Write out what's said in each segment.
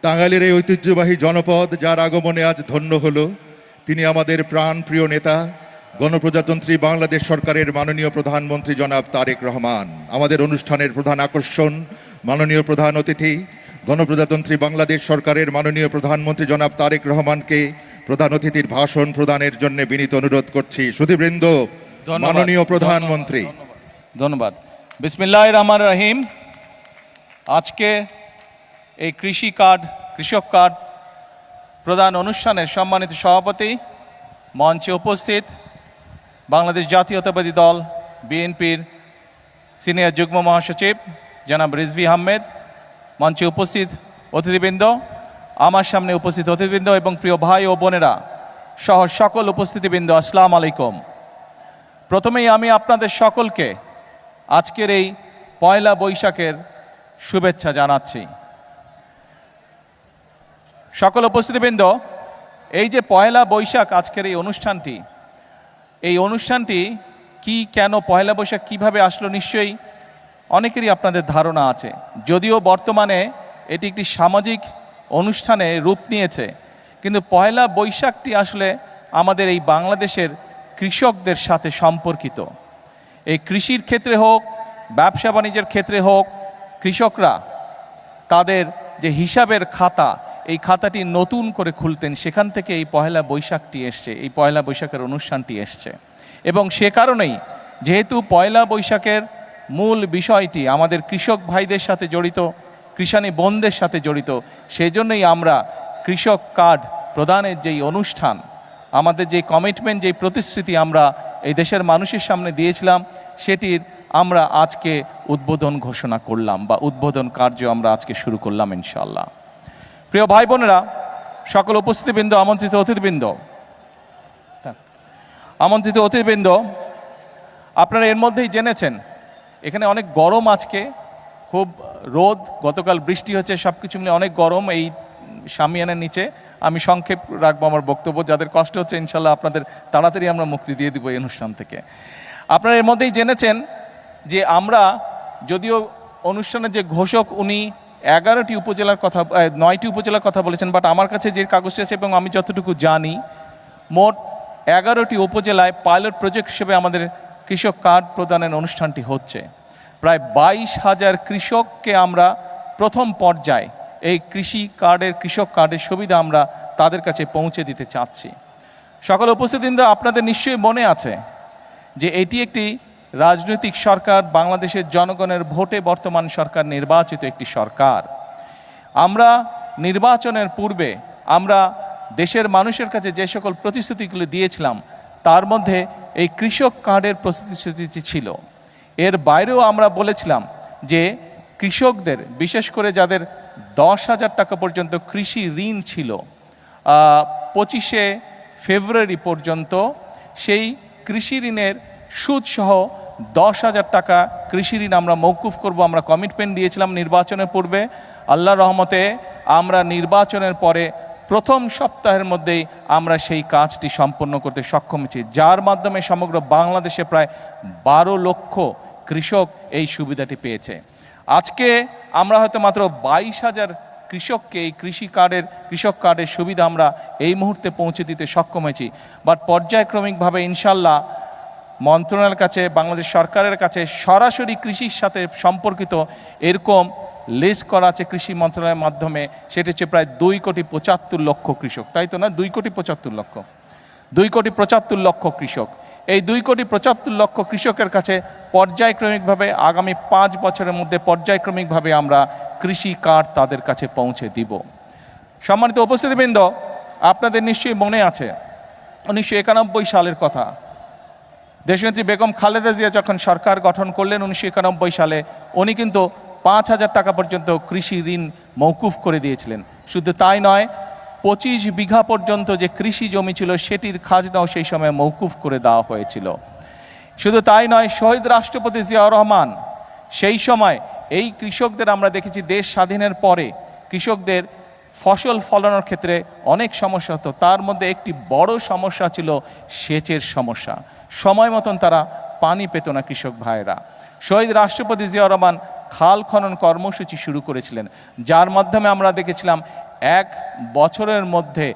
টাঙ্গাইলের এই ঐতিহ্যবাহী জনপদ যার আগমনে আজ ধন্য হলো, তিনি আমাদের প্রাণপ্রিয় নেতা, গণপ্রজাতন্ত্রী বাংলাদেশ সরকারের মাননীয় প্রধানমন্ত্রী জনাব তারেক রহমান। আমাদের অনুষ্ঠানের প্রধান আকর্ষণ, মাননীয় প্রধান অতিথি, গণপ্রজাতন্ত্রী বাংলাদেশ সরকারের মাননীয় প্রধানমন্ত্রী জনাব তারেক রহমানকে প্রধান অতিথির ভাষণ প্রদানের জন্য বিনীত অনুরোধ করছি। সুধীবৃন্দ, মাননীয় প্রধানমন্ত্রী। ধন্যবাদ। বিসমিল্লাহির রহমানির রহিম। আজকে এই কৃষক কার্ড প্রদান অনুষ্ঠানের সম্মানিত সভাপতি, মঞ্চে উপস্থিত বাংলাদেশ জাতীয়তাবাদী দল বিএনপির সিনিয়র যুগ্ম মহাসচিব জনাব রিজভী আহমেদ, মঞ্চে উপস্থিত অতিথিবৃন্দ, আমার সামনে উপস্থিত অতিথিবৃন্দ এবং প্রিয় ভাই ও বোনেরা সহ সকল উপস্থিতিবৃন্দ, আসসালামু আলাইকুম। প্রথমেই আমি আপনাদের সকলকে আজকের এই পয়লা বৈশাখের শুভেচ্ছা জানাচ্ছি। সকল উপস্থিতিবৃন্দ, এই যে পয়লা বৈশাখ আজকের এই অনুষ্ঠানটি কি, কেন পয়লা বৈশাখ কিভাবে আসলো, নিশ্চয়ই অনেকেরই আপনাদের ধারণা আছে। যদিও বর্তমানে এটি একটি সামাজিক অনুষ্ঠানে রূপ নিয়েছে, কিন্তু পয়লা বৈশাখটি আসলে আমাদের এই বাংলাদেশের কৃষকদের সাথে সম্পর্কিত। এই কৃষির ক্ষেত্রে হোক, ব্যবসা বাণিজ্যের ক্ষেত্রে হোক, কৃষকরা তাদের যে হিসাবের খাতা, এই খাতাটি নতুন করে খুলতেন, সেখান থেকে এই পয়লা বৈশাখটি এসছে, এই পয়লা বৈশাখের অনুষ্ঠানটি এসছে। এবং সে কারণেই, যেহেতু পয়লা বৈশাখের মূল বিষয়টি আমাদের কৃষক ভাইদের সাথে জড়িত, কৃষাণী বোনদের সাথে জড়িত, সেই জন্যই আমরা কৃষক কার্ড প্রদানের যেই অনুষ্ঠান, আমাদের যে কমিটমেন্ট, যেই প্রতিশ্রুতি আমরা এই দেশের মানুষের সামনে দিয়েছিলাম, সেটির আমরা আজকে উদ্বোধন ঘোষণা করলাম, বা উদ্বোধন কার্য আমরা আজকে শুরু করলাম ইনশাআল্লাহ। প্রিয় ভাই বোনেরা, সকল উপস্থিতিবৃন্দ, আমন্ত্রিত অতিথিবৃন্দ, আপনারা এর মধ্যেই জেনেছেন এখানে অনেক গরম, আজকে খুব রোদ, গতকাল বৃষ্টি হচ্ছে, সব কিছু মিলে অনেক গরম এই শামিয়ানার নিচে। আমি সংক্ষেপ রাখবো আমার বক্তব্য, যাদের কষ্ট হচ্ছে ইনশাল্লাহ আপনাদের তাড়াতাড়ি আমরা মুক্তি দিয়ে দিব এই অনুষ্ঠান থেকে। আপনারা এর মধ্যেই জেনেছেন যে আমরা, যদিও অনুষ্ঠানের যে ঘোষক উনি 9টি উপজেলার কথা বলেছেন, বাট আমার কাছে যে কাগজটি আছে এবং আমি যতটুকু জানি, মোট 11টি উপজেলায় পাইলট প্রজেক্ট হিসেবে আমাদের কৃষক কার্ড প্রদানের অনুষ্ঠানটি হচ্ছে। প্রায় 22,000 কৃষককে আমরা প্রথম পর্যায়ে এই কৃষক কার্ডের সুবিধা আমরা তাদের কাছে পৌঁছে দিতে চাচ্ছি। সকল উপস্থিতিবৃন্দ, আপনাদের নিশ্চয়ই মনে আছে যে এটি একটি রাজনৈতিক সরকার, বাংলাদেশের জনগণের ভোটে বর্তমান সরকার নির্বাচিত একটি সরকার। আমরা নির্বাচনের পূর্বে আমরা দেশের মানুষের কাছে যে সকল প্রতিশ্রুতিগুলি দিয়েছিলাম, তার মধ্যে এই কৃষক কার্ডের প্রতিশ্রুতি ছিল। এর বাইরেও আমরা বলেছিলাম যে কৃষকদের, বিশেষ করে যাদের 10,000 টাকা পর্যন্ত কৃষি ঋণ ছিল, 25শে ফেব্রুয়ারি পর্যন্ত সেই কৃষি ঋণের সুদসহ 10,000 টাকা কৃষি ঋণ আমরা মওকুফ করব। আমরা কমিটমেন্ট দিয়েছিলাম নির্বাচনের পূর্বে। আল্লাহর রহমতে আমরা নির্বাচনের পরে প্রথম সপ্তাহের মধ্যেই আমরা সেই কাজটি সম্পন্ন করতে সক্ষম হয়েছি, যার মাধ্যমে সমগ্র বাংলাদেশে প্রায় 12 লক্ষ কৃষক এই সুবিধাটি পেয়েছে। আজকে আমরা হয়তো মাত্র 22,000 কৃষককে এই কৃষক কার্ডের সুবিধা আমরা এই মুহূর্তে পৌঁছে দিতে সক্ষম হয়েছি। বাট পর্যায়ক্রমিকভাবে ইনশাল্লাহ মন্ত্রণালয়ের কাছে, বাংলাদেশ সরকারের কাছে সরাসরি কৃষির সাথে সম্পর্কিত এরকম লিস্ট করা আছে কৃষি মন্ত্রণালয়ের মাধ্যমে। সেটি হচ্ছে প্রায় 2,75,00,000 কৃষক, তাই তো না? 2,75,00,000 কৃষক। এই 2,75,00,000 কৃষকের কাছে পর্যায়ক্রমিকভাবে আগামী 5 বছরের মধ্যে পর্যায়ক্রমিকভাবে আমরা কৃষি কার্ড তাদের কাছে পৌঁছে দিব। সম্মানিত উপস্থিতিবৃন্দ, আপনাদের নিশ্চয়ই মনে আছে 1991 সালের কথা। দেশনেত্রী বেগম খালেদা জিয়া যখন সরকার গঠন করলেন 1991 সালে, উনি কিন্তু 5,000 টাকা পর্যন্ত কৃষি ঋণ মওকুফ করে দিয়েছিলেন। শুধু তাই নয়, 25 বিঘা পর্যন্ত যে কৃষি জমি ছিল সেটির খাজনাও সেই সময় মওকুফ করে দেওয়া হয়েছিল। শুধু তাই নয়, শহীদ রাষ্ট্রপতি জিয়াউর রহমান সেই সময় এই কৃষকদের, আমরা দেখেছি দেশ স্বাধীনের পরে কৃষকদের ফসল ফলানোর ক্ষেত্রে অনেক সমস্যা হতো, তার মধ্যে একটি বড় সমস্যা ছিল সেচের সমস্যা। সময় মতন তারা পানি পেত না কৃষক ভাইয়েরা। শহীদ রাষ্ট্রপতি জিয়াউর রহমান খাল খনন কর্মসূচি শুরু করেছিলেন, যার মাধ্যমে আমরা দেখেছিলাম এক বছরের মধ্যে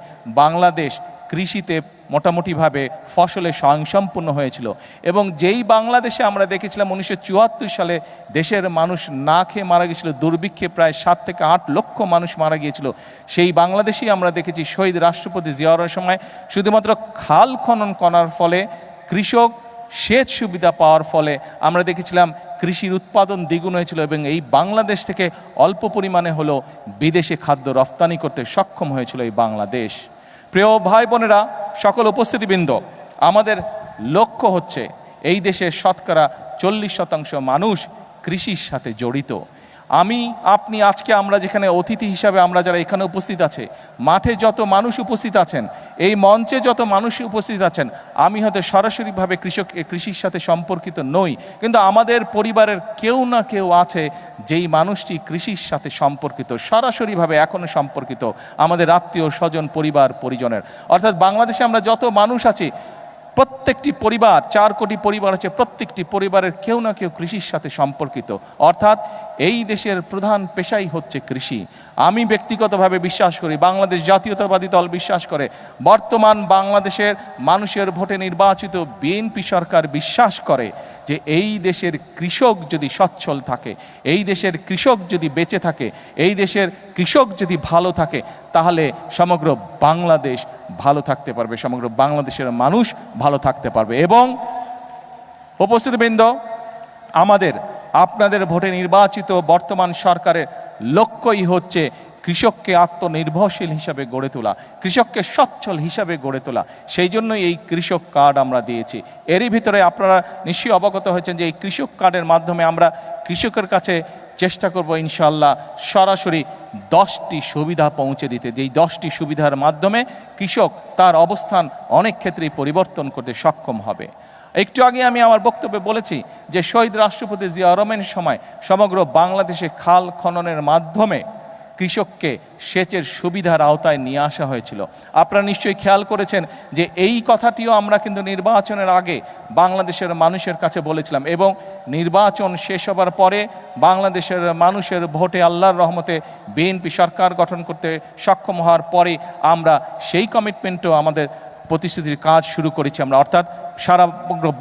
বাংলাদেশ কৃষিতে মোটামুটিভাবে ফসলে স্বয়ংসম্পূর্ণ হয়েছিল। এবং যেই বাংলাদেশে আমরা দেখেছিলাম 1974 সালে দেশের মানুষ না খেয়ে মারা গিয়েছিল, দুর্ভিক্ষে প্রায় 7 থেকে 8 লক্ষ মানুষ মারা গিয়েছিল, সেই বাংলাদেশেই আমরা দেখেছি শহীদ রাষ্ট্রপতি জিয়াউর সময় শুধুমাত্র খাল খনন করার ফলে, কৃষক সেচ সুবিধা পাওয়ার ফলে আমরা দেখেছিলাম কৃষির উৎপাদন দ্বিগুণ হয়েছিল এবং এই বাংলাদেশ থেকে অল্প পরিমাণে হলেও বিদেশে খাদ্য রপ্তানি করতে সক্ষম হয়েছিল এই বাংলাদেশ। প্রিয় ভাই বোনেরা, সকল উপস্থিতিবৃন্দ, আমাদের লক্ষ্য হচ্ছে এই দেশের শতকরা 40% মানুষ কৃষির সাথে জড়িত। আমি আপনি আজকে আমরা যেখানে অতিথি হিসাবে আমরা যারা এখানে উপস্থিত আছে, মাঠে যত মানুষ উপস্থিত আছেন, এই মঞ্চে যত মানুষ উপস্থিত আছেন, আমি হয়তো সরাসরিভাবে কৃষির সাথে সম্পর্কিত নই, কিন্তু আমাদের পরিবারের কেউ না কেউ আছে যেই মানুষটি কৃষির সাথে সম্পর্কিত, সরাসরিভাবে এখনও সম্পর্কিত, আমাদের আত্মীয় স্বজন পরিবার পরিজনের। অর্থাৎ বাংলাদেশে আমরা যত মানুষ আছি, প্রত্যেকটি পরিবার, 4 কোটি পরিবার আছে, প্রত্যেকটি পরিবারের কেউ না কেউ কৃষির সাথে সম্পর্কিত। অর্থাৎ এই দেশের প্রধান পেশাই হচ্ছে কৃষি। আমি ব্যক্তিগতভাবে বিশ্বাস করি, বাংলাদেশ জাতীয়তাবাদী দল বিশ্বাস করে, বর্তমান বাংলাদেশের মানুষের ভোটে নির্বাচিত বিএনপি সরকার বিশ্বাস করে যে এই দেশের কৃষক যদি সচ্ছল থাকে, এই দেশের কৃষক যদি বেঁচে থাকে, এই দেশের কৃষক যদি ভালো থাকে, তাহলে সমগ্র বাংলাদেশ ভালো থাকতে পারবে, সমগ্র বাংলাদেশের মানুষ ভালো থাকতে পারবে। এবং উপস্থিতবৃন্দ, আমাদের আপনাদের ভোটে নির্বাচিত বর্তমান সরকারের লক্ষ্যই হচ্ছে কৃষককে আত্মনির্ভরশীল হিসাবে গড়ে তোলা, কৃষককে সচ্ছল হিসাবে গড়ে তোলা। সেই জন্যই এই কৃষক কার্ড আমরা দিয়েছি। এরই ভিতরে আপনারা নিশ্চয়ই অবগত হয়েছেন যে এই কৃষক কার্ডের মাধ্যমে আমরা কৃষকের কাছে চেষ্টা করব ইনশাআল্লাহ সরাসরি 10টি সুবিধা পৌঁছে দিতে, যেই 10টি সুবিধার মাধ্যমে কৃষক তার অবস্থান অনেক ক্ষেত্রেই পরিবর্তন করতে সক্ষম হবে। একটু আগে আমি আমার বক্তব্যে বলেছি যে শহীদ রাষ্ট্রপতি জিয়াউর রহমানের সময় সমগ্র বাংলাদেশে খাল খননের মাধ্যমে কৃষককে সেচের সুবিধার আওতায় নিয়ে আসা হয়েছিল। আপনারা নিশ্চয়ই খেয়াল করেছেন যে এই কথাটিও আমরা কিন্তু নির্বাচনের আগে বাংলাদেশের মানুষের কাছে বলেছিলাম, এবং নির্বাচন শেষ হবার পরে বাংলাদেশের মানুষের ভোটে আল্লাহর রহমতে বিএনপি সরকার গঠন করতে সক্ষম হওয়ার পরে আমরা সেই কমিটমেন্টও আমাদের প্রতিশ্রুতির কাজ শুরু করেছি আমরা। অর্থাৎ সারা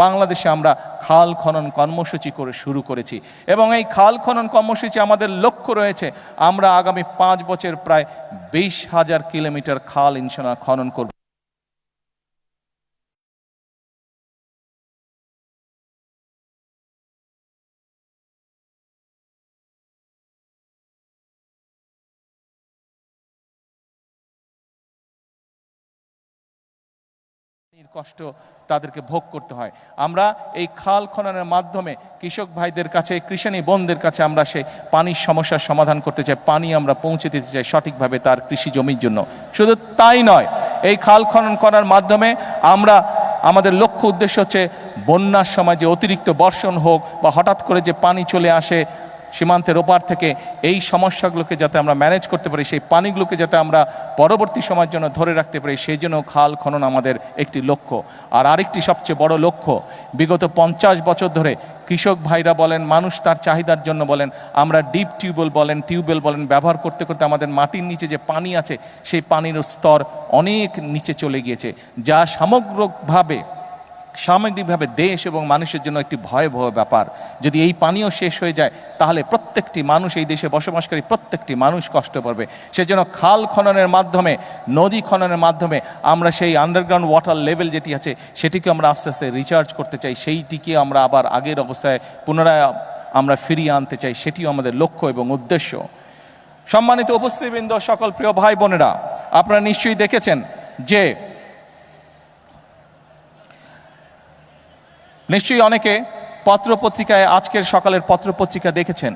বাংলাদেশে আমরা খাল খনন কর্মসূচি করে শুরু করেছি, এবং এই খাল খনন কর্মসূচি আমাদের লক্ষ্য রয়েছে আমরা আগামী 5 বছর প্রায় 20,000 কিলোমিটার খাল ইনশাআল্লাহ খনন করব। কষ্ট তাদেরকে ভোগ করতে হয়। আমরা এই খাল খননের মাধ্যমে কৃষক ভাইদের কাছে, কৃষানী বোনদের কাছে আমরা সেই পানির সমস্যার সমাধান করতে চাই, পানি আমরা পৌঁছে দিতে চাই সঠিকভাবে তার কৃষি জমির জন্য। শুধু তাই নয়, এই খাল খনন করার মাধ্যমে আমরা আমাদের লক্ষ্য উদ্দেশ্য হচ্ছে বন্যার সময় যে অতিরিক্ত বর্ষণ হোক বা হঠাৎ করে যে পানি চলে আসে সীমান্তের ওপার থেকে, এই সমস্যাগুলোকে যাতে আমরা ম্যানেজ করতে পারি, সেই পানিগুলোকে যাতে আমরা পরবর্তী সময়ের জন্য ধরে রাখতে পারি, সেই জন্য খাল খনন আমাদের একটি লক্ষ্য। আর আরেকটি সবচেয়ে বড় লক্ষ্য, বিগত 50 বছর ধরে কৃষক ভাইরা বলেন, মানুষ তার চাহিদার জন্য বলেন, আমরা ডিপ টিউবওয়েল বলেন ব্যবহার করতে করতে আমাদের মাটির নিচে যে পানি আছে সেই পানির স্তর অনেক নিচে চলে গিয়েছে, যা সামগ্রিকভাবে দেশ এবং মানুষের জন্য একটি ভয়াবহ ব্যাপার। যদি এই পানীয় শেষ হয়ে যায় তাহলে প্রত্যেকটি মানুষ, এই দেশে বসবাসকারী প্রত্যেকটি মানুষ কষ্ট পাবে। সেজন্য খাল খননের মাধ্যমে, নদী খননের মাধ্যমে আমরা সেই আন্ডারগ্রাউন্ড ওয়াটার লেভেল যেটি আছে সেটিকে আমরা আস্তে আস্তে রিচার্জ করতে চাই, সেইটিকে আমরা আবার আগের অবস্থায় পুনরায় আমরা ফিরিয়ে আনতে চাই, সেটিও আমাদের লক্ষ্য এবং উদ্দেশ্য। সম্মানিত উপস্থিতিবৃন্দ, সকল প্রিয় ভাই বোনেরা, আপনারা নিশ্চয়ই দেখেছেন যে নিশ্চয়ই অনেকে পত্রপত্রিকায়, আজকের সকালের পত্রপত্রিকা দেখেছেন,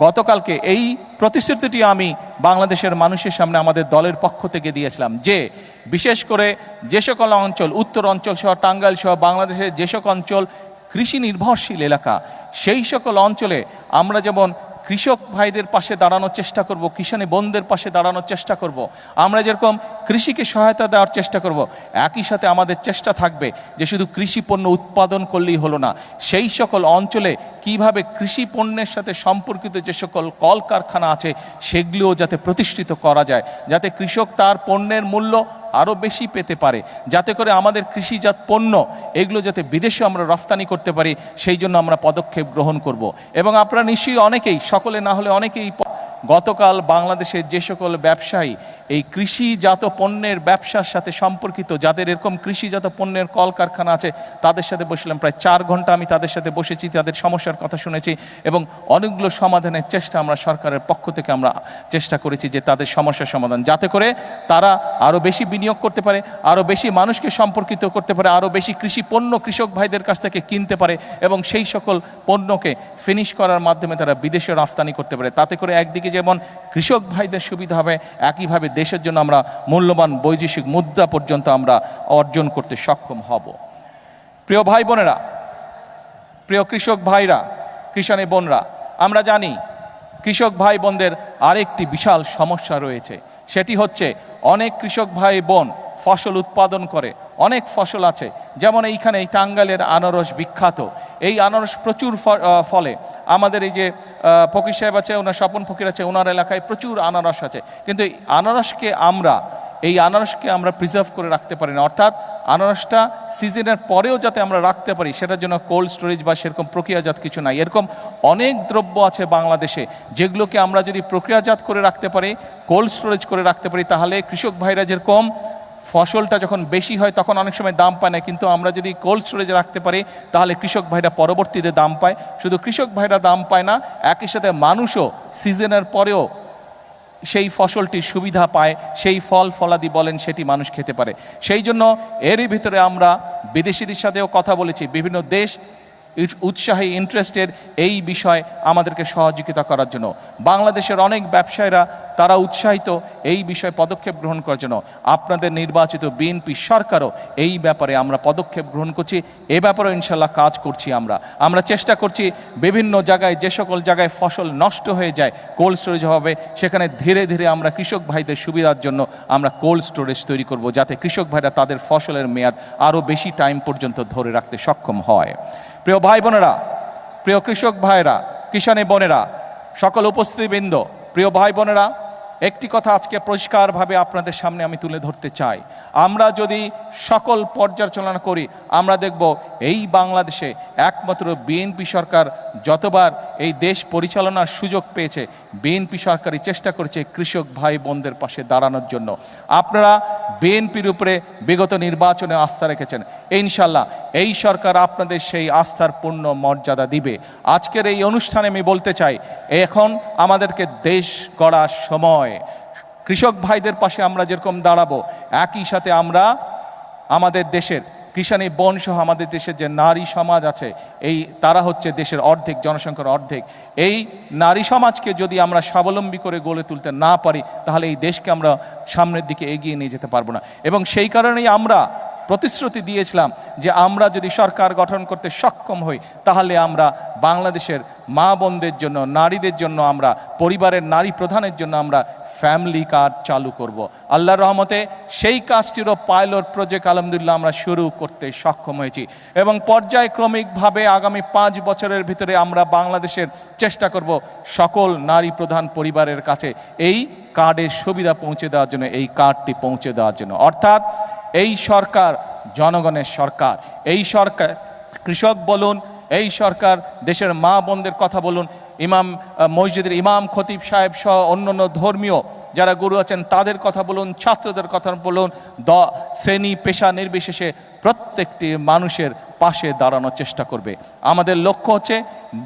গতকালকে এই প্রতিশ্রুতিটি আমি বাংলাদেশের মানুষের সামনে আমাদের দলের পক্ষ থেকে দিয়েছিলাম যে বিশেষ করে যে সকল অঞ্চল, উত্তর অঞ্চল সহ টাঙ্গাইল সহ বাংলাদেশের যে সকল অঞ্চল কৃষি নির্ভরশীল এলাকা, সেই সকল অঞ্চলে আমরা যেমন কৃষক ভাইদের পাশে দাঁড়ানোর চেষ্টা করব, কিষানী বোনদের পাশে দাঁড়ানোর চেষ্টা করব, আমরা যেরকম কৃষিকে সহায়তা দেওয়ার চেষ্টা করব, একই সাথে আমাদের চেষ্টা থাকবে যে শুধু কৃষি পণ্য উৎপাদন করলেই হলো না, সেই সকল অঞ্চলে কিভাবে কৃষি পণ্যের সাথে সম্পর্কিত যে সকল কলকারখানা আছে সেগুলিও যাতে প্রতিষ্ঠিত করা যায়, যাতে কৃষক তার পণ্যের মূল্য আরও বেশি পেতে পারে, যাতে করে আমাদের কৃষিজাত পণ্য এগুলো যাতে বিদেশে আমরা রফতানি করতে পারি, সেই জন্য আমরা পদক্ষেপ গ্রহণ করব। এবং আপনারা নিশ্চয়ই অনেকেই, সকলে না হলে অনেকেই, গতকাল বাংলাদেশের যে সকল ব্যবসায়ী এই কৃষিজাত পণ্যের ব্যবসার সাথে সম্পর্কিত, যাদের এরকম কৃষিজাত পণ্যের কলকারখানা আছে, তাদের সাথে বসলাম। প্রায় 4 ঘন্টা আমি তাদের সাথে বসেছি, তাদের সমস্যার কথা শুনেছি এবং অনেকগুলো সমাধানের চেষ্টা আমরা সরকারের পক্ষ থেকে আমরা চেষ্টা করেছি যে তাদের সমস্যার সমাধান, যাতে করে তারা আরও বেশি বিনিয়োগ করতে পারে, আরও বেশি মানুষকে সম্পর্কিত করতে পারে, আরও বেশি কৃষি পণ্য কৃষক ভাইদের কাছ থেকে কিনতে পারে এবং সেই সকল পণ্যকে ফিনিশ করার মাধ্যমে তারা বিদেশে রফতানি করতে পারে। তাতে করে একদিকে যেমন কৃষক ভাইদের সুবিধা হবে, একইভাবে দেশের জন্য আমরা মূল্যবান বৈদেশিক মুদ্রা পর্যন্ত আমরা অর্জন করতে সক্ষম হব। প্রিয় ভাই বোনেরা, প্রিয় কৃষক ভাইরা, কৃষানী বোনরা, আমরা জানি কৃষক ভাই বোনদের আরেকটি বিশাল সমস্যা রয়েছে। সেটি হচ্ছে অনেক কৃষক ভাই বোন ফসল উৎপাদন করে, অনেক ফসল আছে, যেমন এইখানে এই টাঙ্গাইলের আনারস বিখ্যাত। এই আনারস প্রচুর ফলে আমাদের এই যে ফকির সাহেব আছে, ওনার স্বপন ফকির আছে, ওনার এলাকায় প্রচুর আনারস আছে, কিন্তু এই আনারসকে আমরা প্রিজার্ভ করে রাখতে পারি না, অর্থাৎ আনারসটা সিজনের পরেও যাতে আমরা রাখতে পারি সেটার জন্য কোল্ড স্টোরেজ বা সেরকম প্রক্রিয়াজাত কিছু নাই। এরকম অনেক দ্রব্য আছে বাংলাদেশে যেগুলোকে আমরা যদি প্রক্রিয়াজাত করে রাখতে পারি, কোল্ড স্টোরেজ করে রাখতে পারি, তাহলে কৃষক ভাইরা যেরকম ফসলটা যখন বেশি হয় তখন অনেক সময় দাম পায় না, কিন্তু আমরা যদি কোল্ড স্টোরেজে রাখতে পারি তাহলে কৃষক ভাইরা পরবর্তীতে দাম পায়। শুধু কৃষক ভাইরা দাম পায় না, একই সাথে মানুষও সিজনের পরেও সেই ফসলটির সুবিধা পায়, সেই ফল ফলাদি বলেন সেটি মানুষ খেতে পারে। সেই জন্য এরই ভিতরে আমরা বিদেশিদের সাথেও কথা বলেছি, বিভিন্ন দেশ উৎসাহী ইন্টারেস্টেড এই বিষয় আমাদেরকে সহযোগিতা করার জন্য। বাংলাদেশের অনেক ব্যবসায়ীরা তারা উৎসাহিত এই বিষয়ে পদক্ষেপ গ্রহণ করার জন্য। আপনাদের নির্বাচিত বিএনপি সরকারও এই ব্যাপারে আমরা পদক্ষেপ গ্রহণ করছি, এ ব্যাপারেও ইনশাল্লাহ কাজ করছি। আমরা চেষ্টা করছি বিভিন্ন জায়গায়, যে সকল জায়গায় ফসল নষ্ট হয়ে যায় কোল্ড স্টোরেজ হবে, সেখানে ধীরে ধীরে আমরা কৃষক ভাইদের সুবিধার জন্য আমরা কোল্ড স্টোরেজ তৈরি করব, যাতে কৃষক ভাইরা তাদের ফসলের মেয়াদ আরও বেশি টাইম পর্যন্ত ধরে রাখতে সক্ষম হয়। প্রিয় ভাই বোনেরা, প্রিয় কৃষক ভাইরা, কিষানী বোনেরা, সকল উপস্থিতিবৃন্দ, প্রিয় ভাই বোনেরা, একটি কথা আজকে পরিষ্কারভাবে আপনাদের সামনে আমি তুলে ধরতে চাই। আমরা যদি সকল পর্যালোচনা করি, আমরা দেখব এই বাংলাদেশে একমাত্র বিএনপি সরকার যতবার এই দেশ পরিচালনার সুযোগ পেয়েছে, বিএনপি সরকারই চেষ্টা করেছে কৃষক ভাই বোনদের পাশে দাঁড়ানোর জন্য। আপনারা বিএনপির উপরে বিগত নির্বাচনে আস্থা রেখেছেন, ইনশাল্লাহ এই সরকার আপনাদের সেই আস্থার পূর্ণ মর্যাদা দিবে। আজকের এই অনুষ্ঠানে আমি বলতে চাই, এখন আমাদেরকে দেশ গড়ার সময়। কৃষক ভাইদের পাশে আমরা যেরকম দাঁড়াবো, একই সাথে আমরা আমাদের দেশের কৃষানী বোন সহ আমাদের দেশের যে নারী সমাজ আছে, তারা হচ্ছে দেশের অর্ধেক, জনসংখ্যার অর্ধেক। এই নারী সমাজকে যদি আমরা স্বাবলম্বী করে গড়ে তুলতে না পারি, তাহলে এই দেশকে আমরা সামনের দিকে এগিয়ে নিয়ে যেতে পারবো না। এবং সেই কারণেই আমরা প্রতিশ্রুতি দিয়েছিলাম যে আমরা যদি সরকার গঠন করতে সক্ষম হই, তাহলে আমরা বাংলাদেশের মা বোনদের জন্য, নারীদের জন্য, আমরা পরিবারের নারী প্রধানের জন্য আমরা ফ্যামিলি কার্ড চালু করব। আল্লাহর রহমতে সেই কাজটিরও পাইলট প্রজেক্ট আলহামদুলিল্লাহ আমরা শুরু করতে সক্ষম হয়েছি এবং পর্যায়ক্রমিকভাবে আগামী 5 বছরের ভিতরে আমরা বাংলাদেশের চেষ্টা করব সকল নারী প্রধান পরিবারের কাছে এই কার্ডের সুবিধা পৌঁছে দেওয়ার জন্য, এই কার্ডটি পৌঁছে দেওয়ার জন্য। অর্থাৎ এই সরকার জনগণের সরকার, এই সরকার কৃষক বলুন, এই সরকার দেশের মা বোনদের কথা বলুন, ইমাম মসজিদের ইমাম খতিব সাহেব সহ অন্যান্য ধর্মীয় যারা গুরু আছেন তাদের কথা বলুন, ছাত্রদের কথা বলুন, শ্রেণী পেশা নির্বিশেষে প্রত্যেকটি মানুষের পাশে দাঁড়ানোর চেষ্টা করবে। আমাদের লক্ষ্য হচ্ছে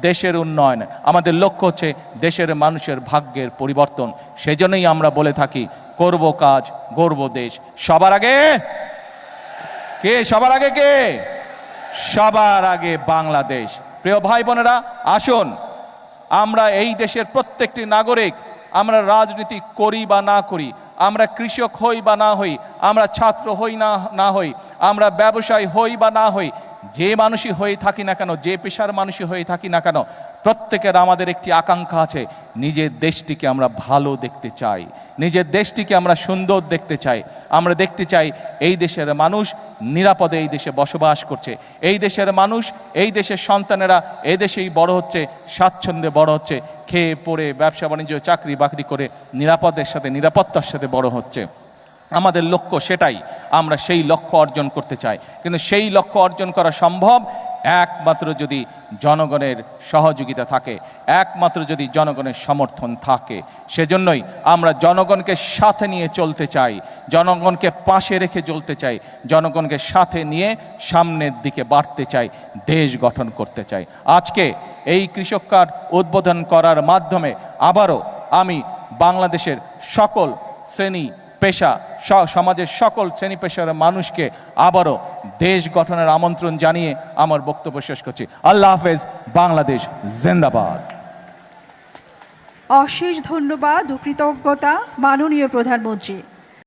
দেশের উন্নয়ন, আমাদের লক্ষ্য হচ্ছে দেশের মানুষের ভাগ্যের পরিবর্তন। সেজন্যই আমরা বলে থাকি, করব কাজ, গড়ব দেশ। সবার আগে কে? সবার আগে কে? সবার আগে বাংলাদেশ। প্রিয় ভাই বোনেরা, আসুন আমরা এই দেশের প্রত্যেকটি নাগরিক, আমরা রাজনীতি করি বা না করি, আমরা কৃষক হই বা না হই, আমরা ছাত্র হই না হই, আমরা ব্যবসায়ী হই বা না হই, যে মানুষই হয়ে থাকি না কেন, যে পেশার মানুষই হয়ে থাকি না কেন, প্রত্যেকের আমাদের একটি আকাঙ্ক্ষা আছে, নিজের দেশটিকে আমরা ভালো দেখতে চাই, নিজের দেশটিকে আমরা সুন্দর দেখতে চাই। আমরা দেখতে চাই এই দেশের মানুষ নিরাপদে এই দেশে বসবাস করছে। এই দেশের মানুষ, এই দেশের সন্তানেরা এই দেশেই বড় হচ্ছে, স্বাচ্ছন্দ্যে বড় হচ্ছে, খেয়ে পড়ে ব্যবসা বাণিজ্য চাকরি বাকরি করে নিরাপদের সাথে নিরাপত্তার সাথে বড় হচ্ছে। আমাদের লক্ষ্য সেটাই, আমরা সেই লক্ষ্য অর্জন করতে চাই। কিন্তু সেই লক্ষ্য অর্জন করা সম্ভব একমাত্র যদি জনগণের সহযোগিতা থাকে, একমাত্র যদি জনগণের সমর্থন থাকে। সেজন্যই আমরা জনগণকে সাথে নিয়ে চলতে চাই, জনগণকে পাশে রেখে চলতে চাই, জনগণকে সাথে নিয়ে সামনের দিকে বাড়তে চাই, দেশ গঠন করতে চাই। আজকে এই কৃষক কার্ড উদ্বোধন করার মাধ্যমে আবারও আমি বাংলাদেশের সকল শ্রেণী পেশা, সমাজের সকল শ্রেণী পেশার মানুষকে আবারও দেশ গঠনের আমন্ত্রণ জানিয়ে আমার বক্তব্য শেষ করছি। আল্লাহ হাফেজ, বাংলাদেশ জিন্দাবাদ। অশেষ ধন্যবাদ ও কৃতজ্ঞতা মাননীয় প্রধানমন্ত্রী।